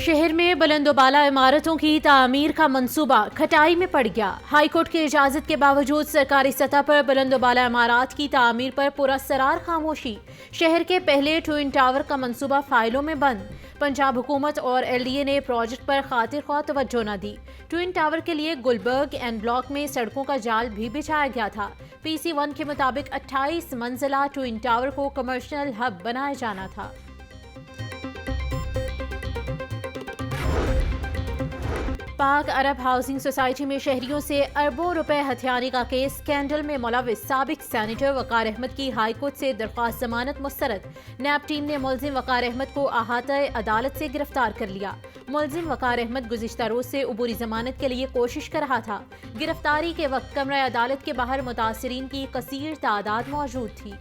شہر میں بلند و بالا عمارتوں کی تعمیر کا منصوبہ کھٹائی میں پڑ گیا۔ ہائی کورٹ کی اجازت کے باوجود سرکاری سطح پر بلند و بالا عمارات کی تعمیر پر پراسرار خاموشی۔ شہر کے پہلے ٹوئن ٹاور کا منصوبہ فائلوں میں بند۔ پنجاب حکومت اور LDA نے پروجیکٹ پر خاطر خواہ توجہ نہ دی۔ ٹوئن ٹاور کے لیے گلبرگ این بلاک میں سڑکوں کا جال بھی بچھایا گیا تھا۔ PC1 کے مطابق 28 منزلہ ٹوئن ٹاور کو کمرشل ہب بنایا جانا تھا۔ پاک عرب ہاؤسنگ سوسائٹی میں شہریوں سے اربوں روپے ہتھیانے کا کیس۔ اسکینڈل میں ملوث سابق سینیٹر وقار احمد کی ہائی کورٹ سے درخواست ضمانت مسترد۔ نیب ٹیم نے ملزم وقار احمد کو احاطہ عدالت سے گرفتار کر لیا۔ ملزم وقار احمد گزشتہ روز سے عبوری ضمانت کے لیے کوشش کر رہا تھا۔ گرفتاری کے وقت کمرہ عدالت کے باہر متاثرین کی کثیر تعداد موجود تھی۔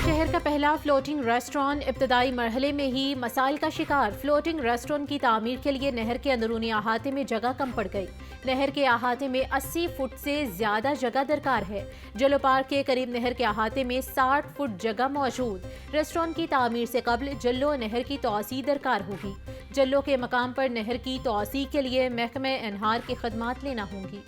شہر کا پہلا فلوٹنگ ریسٹورانٹ ابتدائی مرحلے میں ہی مسائل کا شکار۔ فلوٹنگ ریسٹورانٹ کی تعمیر کے لیے نہر کے اندرونی احاطے میں جگہ کم پڑ گئی۔ نہر کے احاطے میں 80 فٹ سے زیادہ جگہ درکار ہے۔ جلو پارک کے قریب نہر کے احاطے میں 60 فٹ جگہ موجود۔ ریسٹورانٹ کی تعمیر سے قبل جلو نہر کی توسیع درکار ہوگی۔ جلو کے مقام پر نہر کی توسیع کے لیے محکمہ انہار کی خدمات لینا ہوں گی۔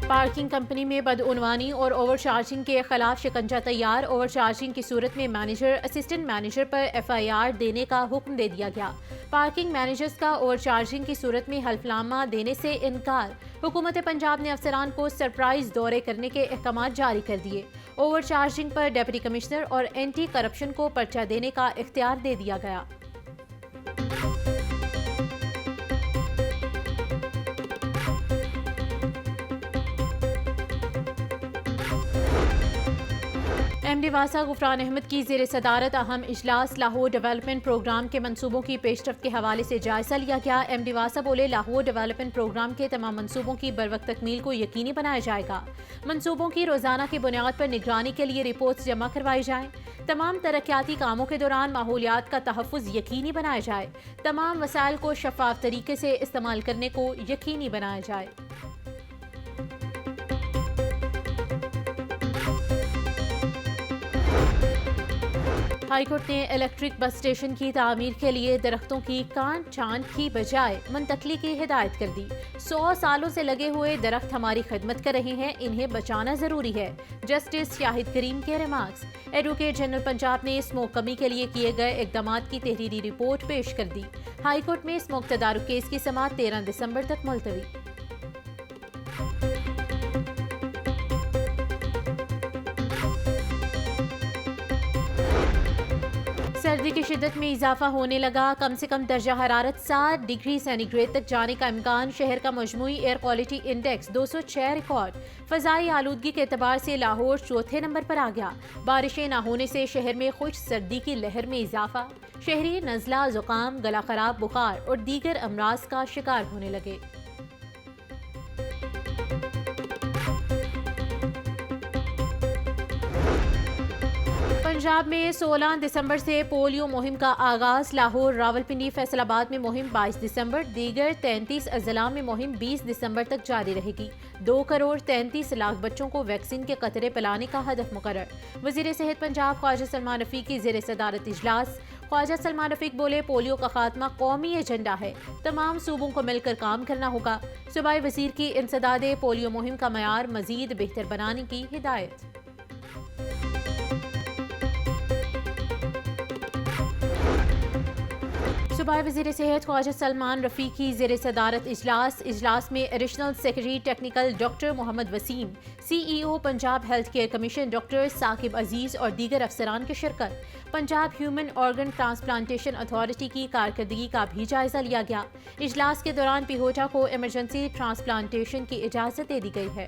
پارکنگ کمپنی میں بدعنوانی اور اوور چارجنگ کے خلاف شکنجہ تیار۔ اوور چارجنگ کی صورت میں مینیجر اسسٹنٹ مینیجر پر FIR دینے کا حکم دے دیا گیا۔ پارکنگ مینیجرز کا اوور چارجنگ کی صورت میں حلف نامہ دینے سے انکار۔ حکومت پنجاب نے افسران کو سرپرائز دورے کرنے کے احکامات جاری کر دیے۔ اوور چارجنگ پر ڈپٹی کمشنر اور اینٹی کرپشن کو پرچہ دینے کا اختیار دے دیا گیا۔ MD واسا غفران احمد کی زیر صدارت اہم اجلاس۔ لاہور ڈیولپمنٹ پروگرام کے منصوبوں کی پیش رفت کے حوالے سے جائزہ لیا گیا۔ MD واسا بولے، لاہور ڈیولپمنٹ پروگرام کے تمام منصوبوں کی بروقت تکمیل کو یقینی بنایا جائے گا۔ منصوبوں کی روزانہ کی بنیاد پر نگرانی کے لیے رپورٹس جمع کروائی جائیں۔ تمام ترقیاتی کاموں کے دوران ماحولیات کا تحفظ یقینی بنایا جائے۔ تمام وسائل کو شفاف طریقے سے استعمال کرنے کو یقینی بنایا جائے۔ ہائی کورٹ نے الیکٹرک بس اسٹیشن کی تعمیر کے لیے درختوں کی کاٹ چھانٹ کی بجائے منتقلی کی ہدایت کر دی۔ 100 سالوں سے لگے ہوئے درخت ہماری خدمت کر رہے ہیں، انہیں بچانا ضروری ہے۔ جسٹس شاہد کریم کے ریمارکس۔ ایڈوکیٹ جنرل پنجاب نے اسموک کمی کے لیے کیے گئے اقدامات کی تحریری رپورٹ پیش کر دی۔ ہائی کورٹ میں اسموک تدارک کیس کی سماعت 13 دسمبر تک ملتوی۔ سردی کی شدت میں اضافہ ہونے لگا، کم سے کم درجہ حرارت 7 ڈگری سینٹی گریڈ تک جانے کا امکان۔ شہر کا مجموعی ایئر کوالٹی انڈیکس 206 ریکارڈ۔ فضائی آلودگی کے اعتبار سے لاہور چوتھے نمبر پر آ گیا۔ بارشیں نہ ہونے سے شہر میں خشک سردی کی لہر میں اضافہ۔ شہری نزلہ، زکام، گلا خراب، بخار اور دیگر امراض کا شکار ہونے لگے۔ پنجاب میں 16 دسمبر سے پولیو مہم کا آغاز۔ لاہور، راولپنڈی، فیصل آباد میں مہم 22 دسمبر، دیگر 33 اضلاع میں مہم 20 دسمبر تک جاری رہے گی۔ 2 کروڑ 33 لاکھ بچوں کو ویکسین کے قطرے پلانے کا ہدف مقرر۔ وزیر صحت پنجاب خواجہ سلمان رفیق کی زیر صدارت اجلاس۔ خواجہ سلمان رفیق بولے، پولیو کا خاتمہ قومی ایجنڈا ہے، تمام صوبوں کو مل کر کام کرنا ہوگا۔ صوبائی وزیر کی انسداد پولیو مہم کا معیار مزید بہتر بنانے کی ہدایت۔ صوبائی وزیر صحت خواجہ سلمان رفیق کی زیر صدارت اجلاس میں additional secretary technical doctor Muhammad Waseem, CEO Punjab health care commission doctor Saqib Aziz اور دیگر افسران کی شرکت۔ Punjab human organ transplantation authority کی کارکردگی کا بھی جائزہ لیا گیا۔ اجلاس کے دوران پیہوٹا کو ایمرجنسی ٹرانسپلانٹیشن کی اجازت دے دی گئی ہے۔